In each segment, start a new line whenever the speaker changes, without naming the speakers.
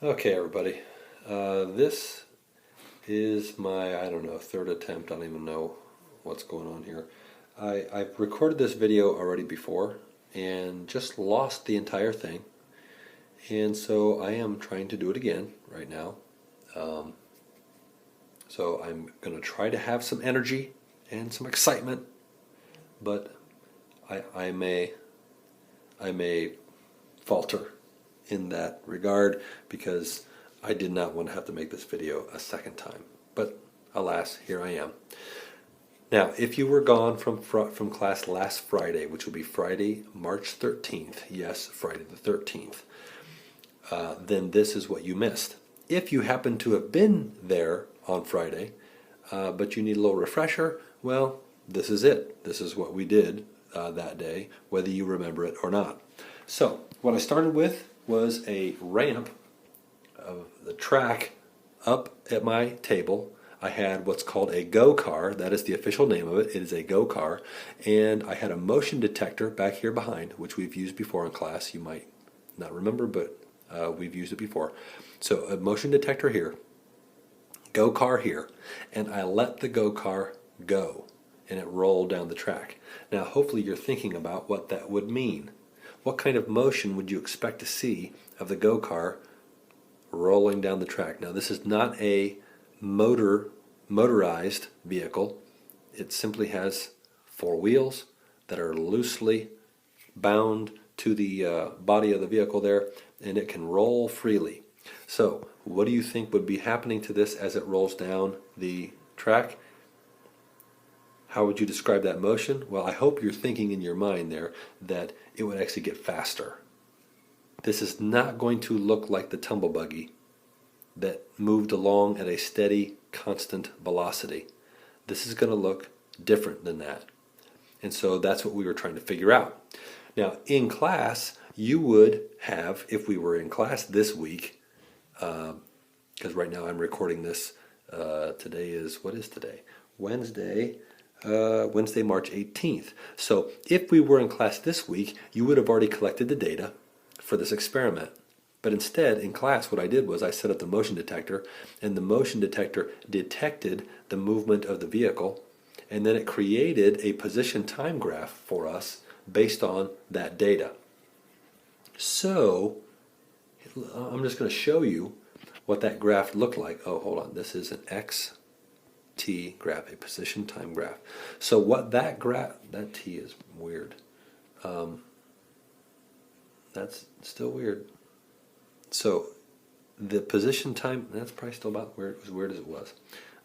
Okay, everybody. This is my, I don't know, third attempt. I don't even know what's going on here. I've recorded this video already before and just lost the entire thing. And so I am trying to do it again right now. Um, so I'm going to try to have some energy and some excitement, but I may falter in that regard because I did not want to have to make this video a second time. But alas, here I am. Now, if you were gone from class last Friday, which will be Friday, March 13th, yes, Friday the 13th, then this is what you missed. If you happen to have been there on Friday, but you need a little refresher, well, this is it. This is what we did that day, whether you remember it or not. So, what I started with was a ramp of the track up at my table. I had what's called a go car. That is the official name of it. It is a go car. And I had a motion detector back here behind, which we've used before in class. You might not remember, but we've used it before. So a motion detector here, go car here, and I let the go car go, and it rolled down the track. Now, hopefully you're thinking about what that would mean. What kind of motion would you expect to see of the go car rolling down the track? Now, this is not a motorized vehicle. It simply has four wheels that are loosely bound to the body of the vehicle there, and it can roll freely. So, what do you think would be happening to this as it rolls down the track? How would you describe that motion? Well, I hope you're thinking in your mind there that it would actually get faster. This is not going to look like the tumble buggy that moved along at a steady, constant velocity. This is going to look different than that. And so that's what we were trying to figure out. Now, in class, you would have, if we were in class this week, because right now I'm recording this, today is, what is today? Wednesday, March 18th. So if we were in class this week, you would have already collected the data for this experiment. But instead, in class, what I did was I set up the motion detector, and the motion detector detected the movement of the vehicle, and then it created a position time graph for us based on that data. So, I'm just going to show you what that graph looked like. Oh, hold on. This is an T graph, a position time graph. So what that graph, that T is weird. That's still weird. So the position time, that's probably still about as weird as it was.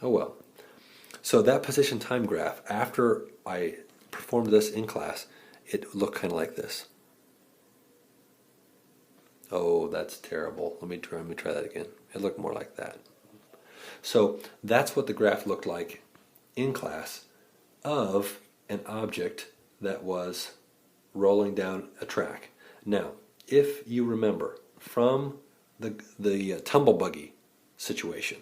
Oh well. So that position time graph, after I performed this in class, it looked kind of like this. Oh, that's terrible. Let me try that again. It looked more like that. So that's what the graph looked like in class of an object that was rolling down a track. Now, if you remember from the tumble buggy situation,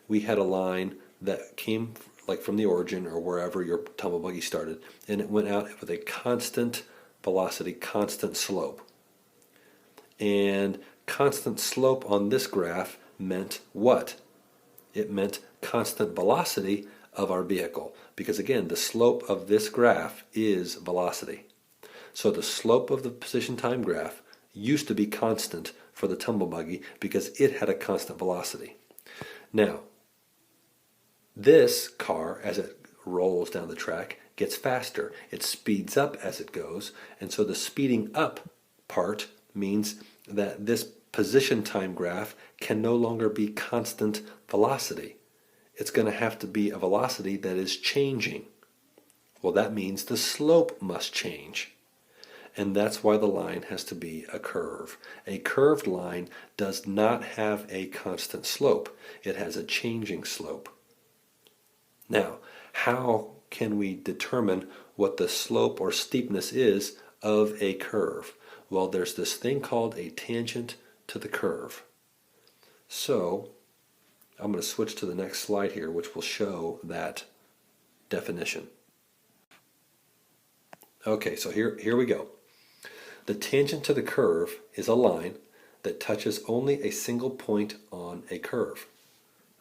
we had a line that came like from the origin or wherever your tumble buggy started, and it went out with a constant velocity, constant slope. And constant slope on this graph meant what? It meant constant velocity of our vehicle. Because again, the slope of this graph is velocity. So the slope of the position time graph used to be constant for the tumble buggy because it had a constant velocity. Now, this car, as it rolls down the track, gets faster. It speeds up as it goes, and so the speeding up part means that this position time graph can no longer be constant velocity. It's going to have to be a velocity that is changing. Well, that means the slope must change. And that's why the line has to be a curve. A curved line does not have a constant slope. It has a changing slope. Now, how can we determine what the slope or steepness is of a curve? Well, there's this thing called a tangent to the curve. So, I'm going to switch to the next slide here, which will show that definition. Okay, so here we go. The tangent to the curve is a line that touches only a single point on a curve.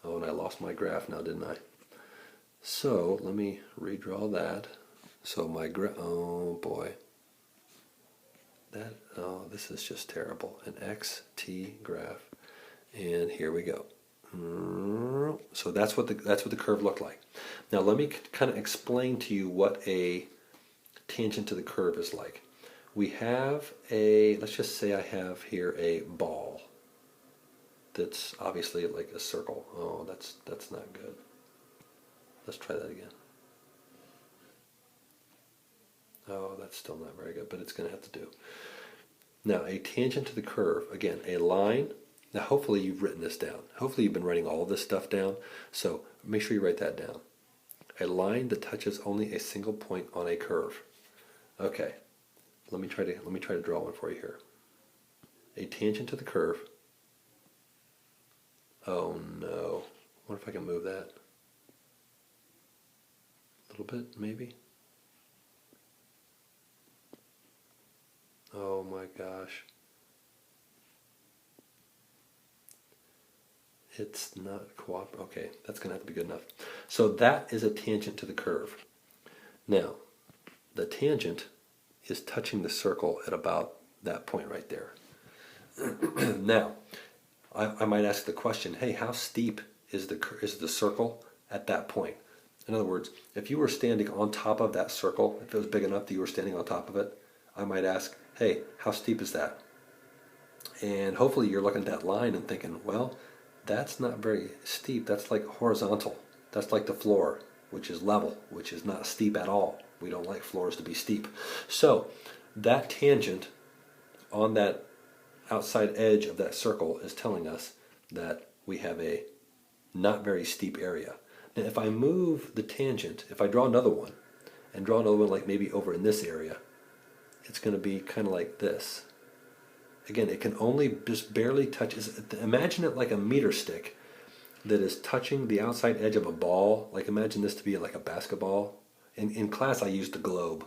Oh, and I lost my graph now, didn't I? So let me redraw that. So my oh boy. This is just terrible. An XT graph. And here we go. So that's what the curve looked like. Now let me kind of explain to you what a tangent to the curve is like. We have let's just say I have here a ball that's obviously like a circle. Oh, that's not good. Let's try that again. Oh, that's still not very good, but it's going to have to do. Now, a tangent to the curve, again, a line. Now, hopefully you've written this down. Hopefully you've been writing all of this stuff down. So make sure you write that down. A line that touches only a single point on a curve. Okay, let me try to draw one for you here. A tangent to the curve. Oh no. What if I can move that? A little bit, maybe? Oh my gosh. It's not cooperating. Okay, that's going to have to be good enough. So that is a tangent to the curve. Now, the tangent is touching the circle at about that point right there. Now, I might ask the question, hey, how steep is the circle at that point? In other words, if you were standing on top of that circle, if it was big enough that you were standing on top of it, I might ask, hey, how steep is that? And hopefully you're looking at that line and thinking, well, that's not very steep. That's like horizontal. That's like the floor, which is level, which is not steep at all. We don't like floors to be steep. So that tangent on that outside edge of that circle is telling us that we have a not very steep area. Now if I move the tangent, if I draw another one, and draw another one like maybe over in this area, it's going to be kind of like this. Again, it can only just barely touch. Imagine it like a meter stick that is touching the outside edge of a ball. Like imagine this to be like a basketball. In class I used the globe,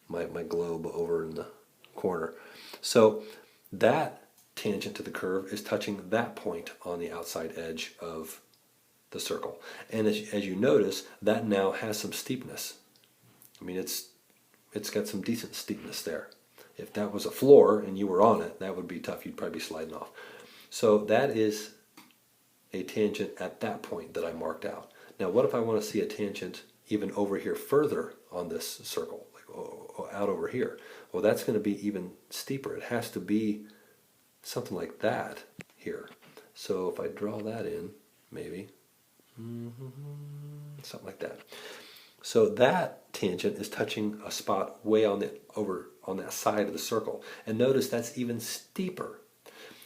my globe over in the corner. So that tangent to the curve is touching that point on the outside edge of the circle. And as you notice, that now has some steepness. I mean, it's got some decent steepness there. If that was a floor and you were on it, that would be tough. You'd probably be sliding off. So that is a tangent at that point that I marked out. Now, what if I want to see a tangent even over here further on this circle, like out over here? Well, that's going to be even steeper. It has to be something like that here. So if I draw that in, maybe, something like that. So that tangent is touching a spot way on that side of the circle. And notice that's even steeper.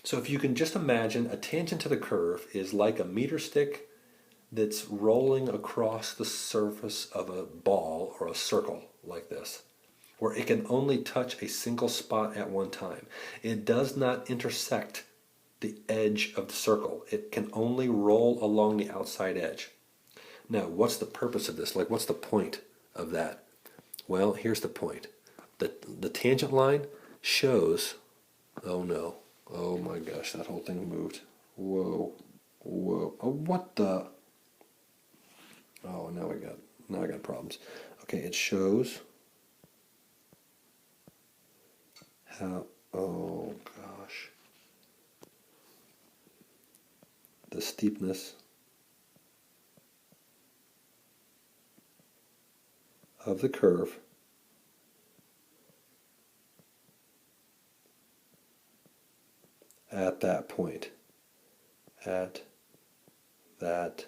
So if you can just imagine, a tangent to the curve is like a meter stick that's rolling across the surface of a ball or a circle like this, where it can only touch a single spot at one time. It does not intersect the edge of the circle. It can only roll along the outside edge. Now, what's the purpose of this? Like, what's the point of that? Well, here's the point. The tangent line shows, oh no, oh my gosh, that whole thing moved. Whoa, whoa, oh what the, oh now I got problems. Okay, it shows how, oh gosh, the steepness of the curve at that point. At that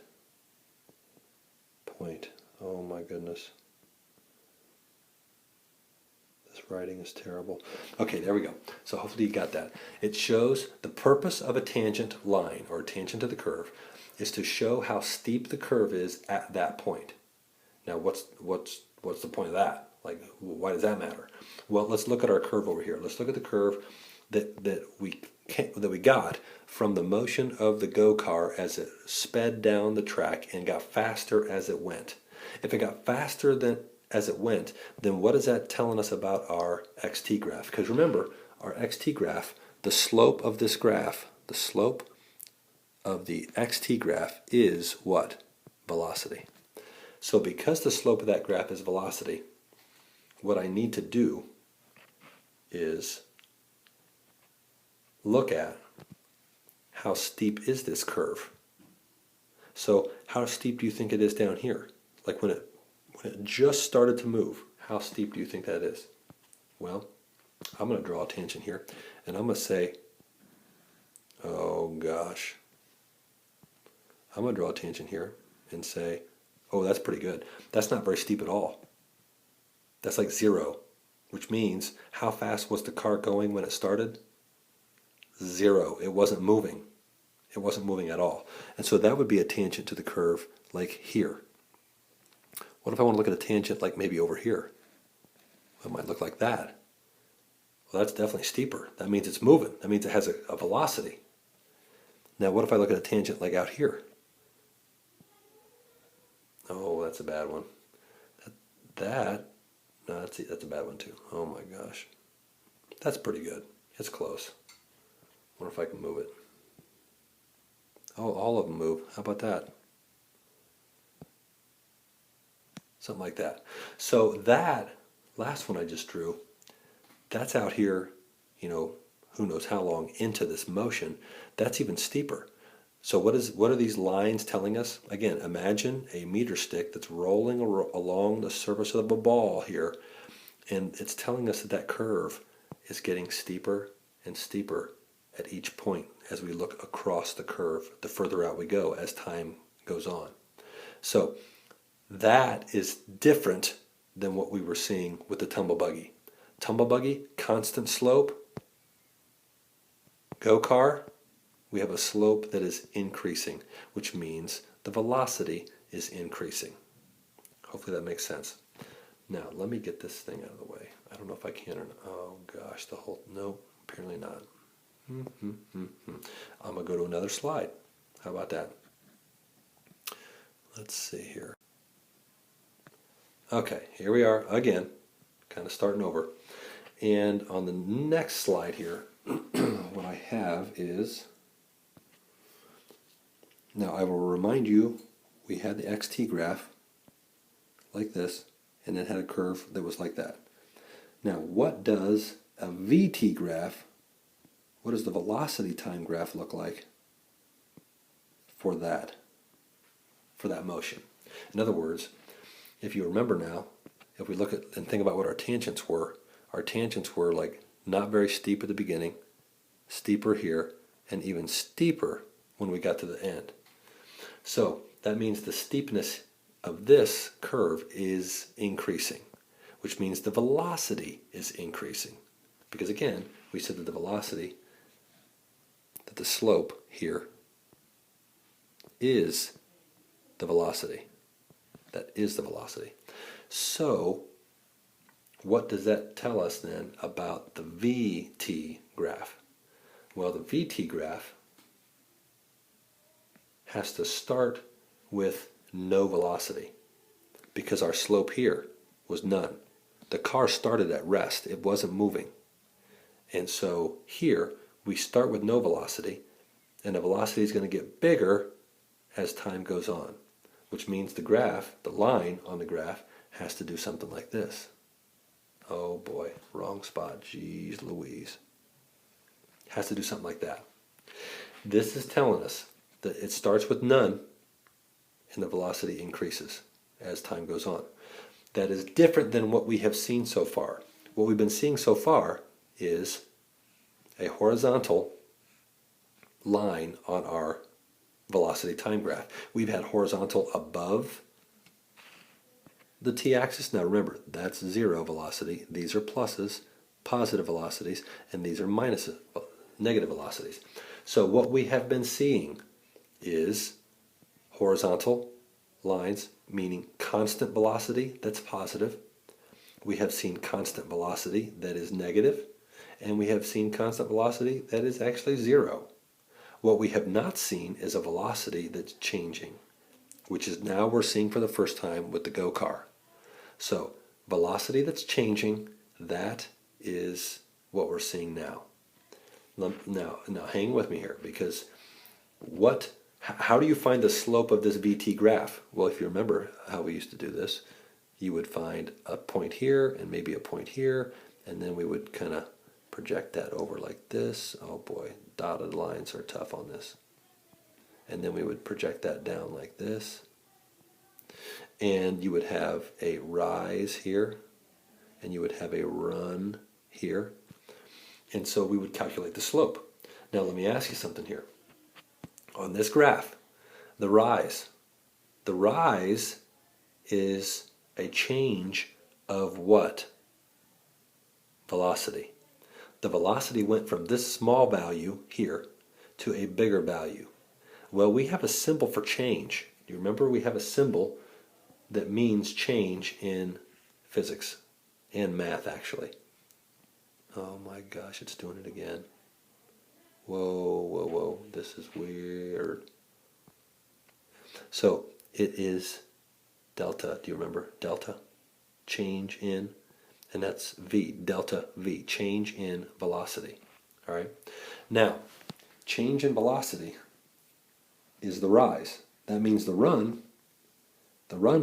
point. Oh my goodness. This writing is terrible. Okay, there we go. So hopefully you got that. It shows the purpose of a tangent line or a tangent to the curve is to show how steep the curve is at that point. Now what's the point of that? Like, why does that matter? Well, let's look at our curve over here. Let's look at the curve that we got from the motion of the go-car as it sped down the track and got faster as it went. If it got faster as it went, then what is that telling us about our XT graph? Because remember, our XT graph the slope of this graph, the slope of the xt graph is what? Velocity. So because the slope of that graph is velocity, what I need to do is look at how steep is this curve. So how steep do you think it is down here? Like when it just started to move, how steep do you think that is? Well, I'm going to draw a tangent here, and I'm going to say, oh gosh, I'm going to draw a tangent here and say, oh, that's pretty good. That's not very steep at all. That's like 0, which means how fast was the car going when it started? 0. It wasn't moving. It wasn't moving at all. And so that would be a tangent to the curve like here. What if I want to look at a tangent like maybe over here? It might look like that. Well, that's definitely steeper. That means it's moving. That means it has a velocity. Now, what if I look at a tangent like out here? Oh, that's a bad one. No, that's a bad one too. Oh my gosh. That's pretty good. It's close. I wonder if I can move it. Oh, all of them move. How about that? Something like that. So that last one I just drew, that's out here, who knows how long into this motion. That's even steeper. So what are these lines telling us? Again, imagine a meter stick that's rolling along the surface of a ball here, and it's telling us that curve is getting steeper and steeper at each point as we look across the curve, the further out we go as time goes on. So that is different than what we were seeing with the tumble buggy. Tumble buggy, constant slope. Go car, we have a slope that is increasing, which means the velocity is increasing. Hopefully that makes sense. Now, let me get this thing out of the way. I don't know if I can or not. Oh gosh, no, apparently not. I'm going to go to another slide. How about that? Let's see here. Okay, here we are again, kind of starting over. And on the next slide here, what I have is, now I will remind you, we had the xt graph like this, and it had a curve that was like that. Now, what does a vt graph, what does the velocity time graph look like for that motion? In other words, if you remember now, if we look at and think about what our tangents were like not very steep at the beginning, steeper here, and even steeper when we got to the end. So that means the steepness of this curve is increasing, which means the velocity is increasing. Because again, we said that the velocity, that the slope here is the velocity. That is the velocity. So what does that tell us then about the VT graph? Well, the VT graph has to start with no velocity because our slope here was none. The car started at rest. It wasn't moving. And so here we start with no velocity, and the velocity is going to get bigger as time goes on, which means the graph, the line on the graph, has to do something like this. Oh boy, wrong spot. Jeez Louise. Has to do something like that. This is telling us that it starts with none and the velocity increases as time goes on. That is different than what we have seen so far. What we've been seeing so far is a horizontal line on our velocity time graph. We've had horizontal above the t-axis. Now remember, that's 0 velocity. These are pluses, positive velocities, and these are minuses, negative velocities. So what we have been seeing is horizontal lines, meaning constant velocity, that's positive. We have seen constant velocity, that is negative. And we have seen constant velocity, that is actually 0. What we have not seen is a velocity that's changing, which is now we're seeing for the first time with the go car. So velocity that's changing, that is what we're seeing now. Now hang with me here, because how do you find the slope of this VT graph? Well, if you remember how we used to do this, you would find a point here and maybe a point here, and then we would kind of project that over like this. Oh boy, dotted lines are tough on this. And then we would project that down like this. And you would have a rise here, and you would have a run here. And so we would calculate the slope. Now let me ask you something here. On this graph, the rise is a change of what? Velocity. The velocity went from this small value here to a bigger value. Well, we have a symbol for change. Do you remember we have a symbol that means change in physics and math, actually? Oh my gosh, it's doing it again. Whoa, this is weird. So it is delta. Do you remember delta? Change in, and that's V, delta V, change in velocity. All right. Now, change in velocity is the rise. That means the run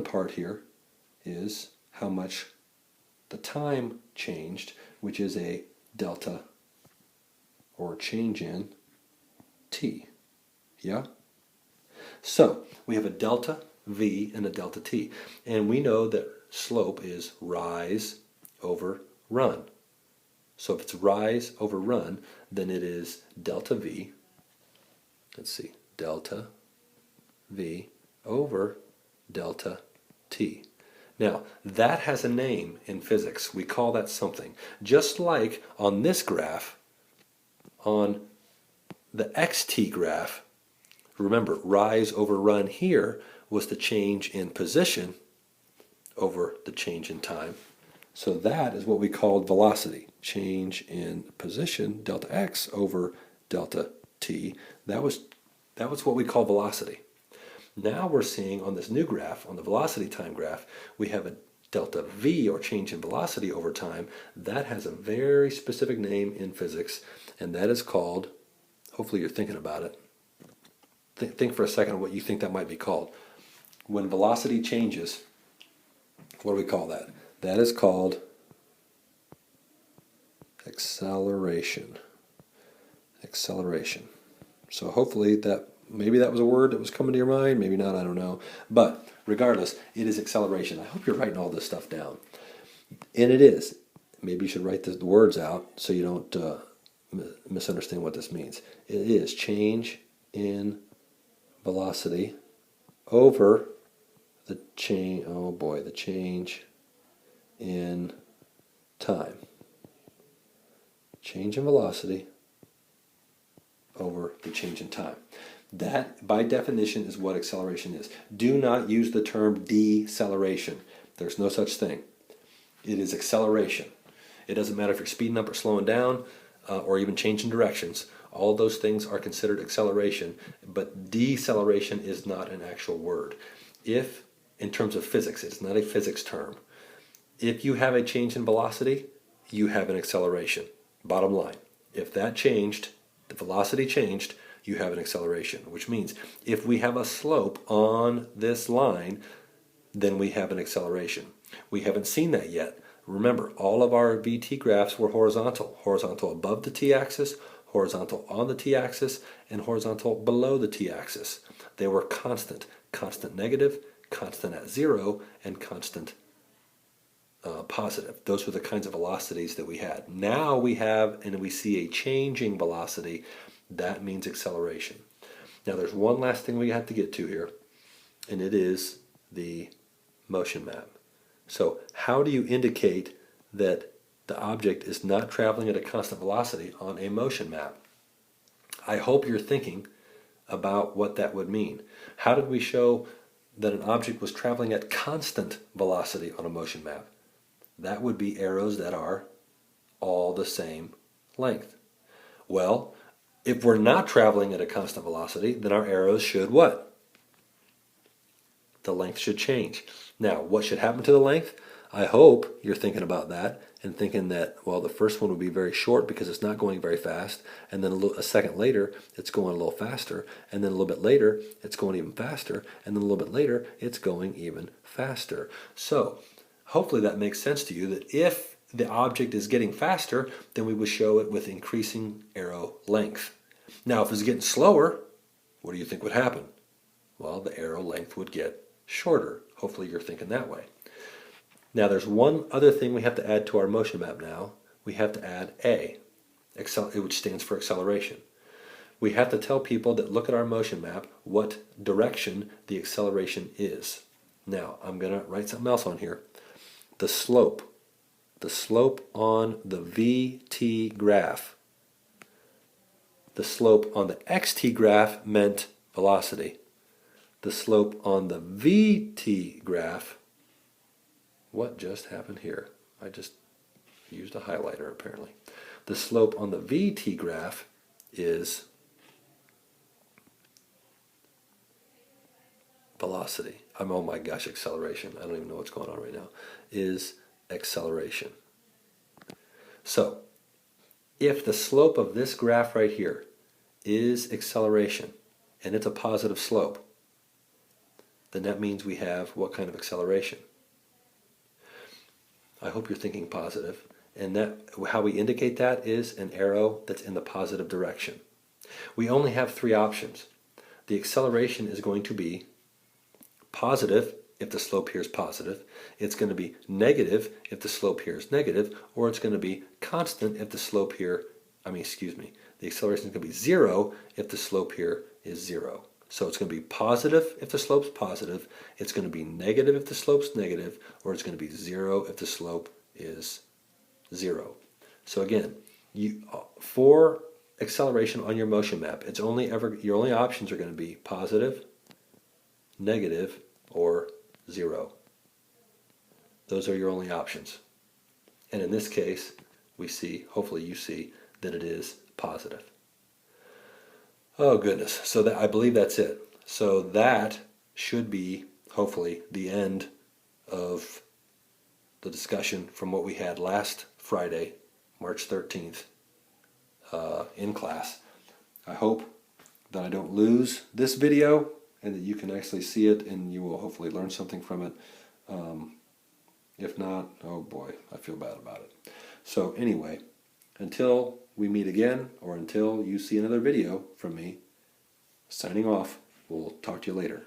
part here is how much the time changed, which is a delta, or change in t. Yeah? So we have a delta v and a delta t. And we know that slope is rise over run. So if it's rise over run, then it is delta v. Let's see, delta v over delta t. Now, that has a name in physics. We call that something. Just like on this graph, on the xt graph, remember, rise over run here was the change in position over the change in time. So that is what we called velocity. Change in position, delta x over delta t. That was what we call velocity. Now we're seeing on this new graph, on the velocity time graph, we have a delta v, or change in velocity over time. That has a very specific name in physics, and that is called, hopefully you're thinking about it. Think for a second of what you think that might be called. When velocity changes, what do we call that? That is called acceleration. Acceleration. So hopefully maybe that was a word that was coming to your mind, maybe not, I don't know. But regardless, it is acceleration. I hope you're writing all this stuff down. And it is. Maybe you should write the words out so you don't misunderstand what this means. It is change in velocity over the change, oh boy, the change in time. Change in velocity over the change in time. That, by definition, is what acceleration is. Do not use the term deceleration. There's no such thing. It is acceleration. It doesn't matter if you're speeding up or slowing down, or even changing directions. All those things are considered acceleration, but deceleration is not an actual word. If, in terms of physics, it's not a physics term. If you have a change in velocity, you have an acceleration. Bottom line. If that changed, the velocity changed, you have an acceleration, which means if we have a slope on this line, then we have an acceleration. We haven't seen that yet. Remember, all of our VT graphs were horizontal. Horizontal above the t-axis, horizontal on the t-axis, and horizontal below the t-axis. They were constant. Constant negative, constant at zero, and constant positive. Those were the kinds of velocities that we had. Now we have, and we see a changing velocity. That means acceleration. Now there's one last thing we have to get to here, and it is the motion map. So how do you indicate that the object is not traveling at a constant velocity on a motion map? I hope you're thinking about what that would mean. How did we show that an object was traveling at constant velocity on a motion map? That would be arrows that are all the same length. Well, if we're not traveling at a constant velocity, then our arrows should what? The length should change. Now, what should happen to the length? I hope you're thinking about that and thinking that, well, the first one would be very short because it's not going very fast, and then a second later, it's going a little faster, and then a little bit later, it's going even faster, and then a little bit later, it's going even faster. So, hopefully that makes sense to you, that if the object is getting faster, then we would show it with increasing arrow length. Now, if it's getting slower, what do you think would happen? Well, the arrow length would get shorter. Hopefully you're thinking that way. Now there's one other thing we have to add to our motion map now. We have to add A, which stands for acceleration. We have to tell people that look at our motion map what direction the acceleration is. Now I'm going to write something else on here. The slope on the VT graph. The slope on the XT graph meant velocity. The slope on the VT graph, what just happened here? I just used a highlighter apparently. The slope on the VT graph is velocity. Oh my gosh, acceleration. I don't even know what's going on right now. Is acceleration. So, if the slope of this graph right here is acceleration, and it's a positive slope, then that means we have what kind of acceleration? I hope you're thinking positive. And that, how we indicate that is an arrow that's in the positive direction. We only have three options. The acceleration is going to be positive if the slope here is positive. It's going to be negative if the slope here is negative, or it's going to be constant if the slope here, the acceleration is going to be 0 if the slope here is 0. So it's going to be positive if the slope's positive, it's going to be negative if the slope's negative, or it's going to be 0 if the slope is 0. So again, for acceleration on your motion map, your only options are going to be positive, negative, or 0. Those are your only options. And in this case, we see, hopefully you see, that it is positive. Oh goodness, so that, I believe that's it. So that should be, hopefully, the end of the discussion from what we had last Friday, March 13th, in class. I hope that I don't lose this video and that you can actually see it and you will hopefully learn something from it. If not, oh boy, I feel bad about it. So anyway, until we meet again, or until you see another video from me, signing off. We'll talk to you later.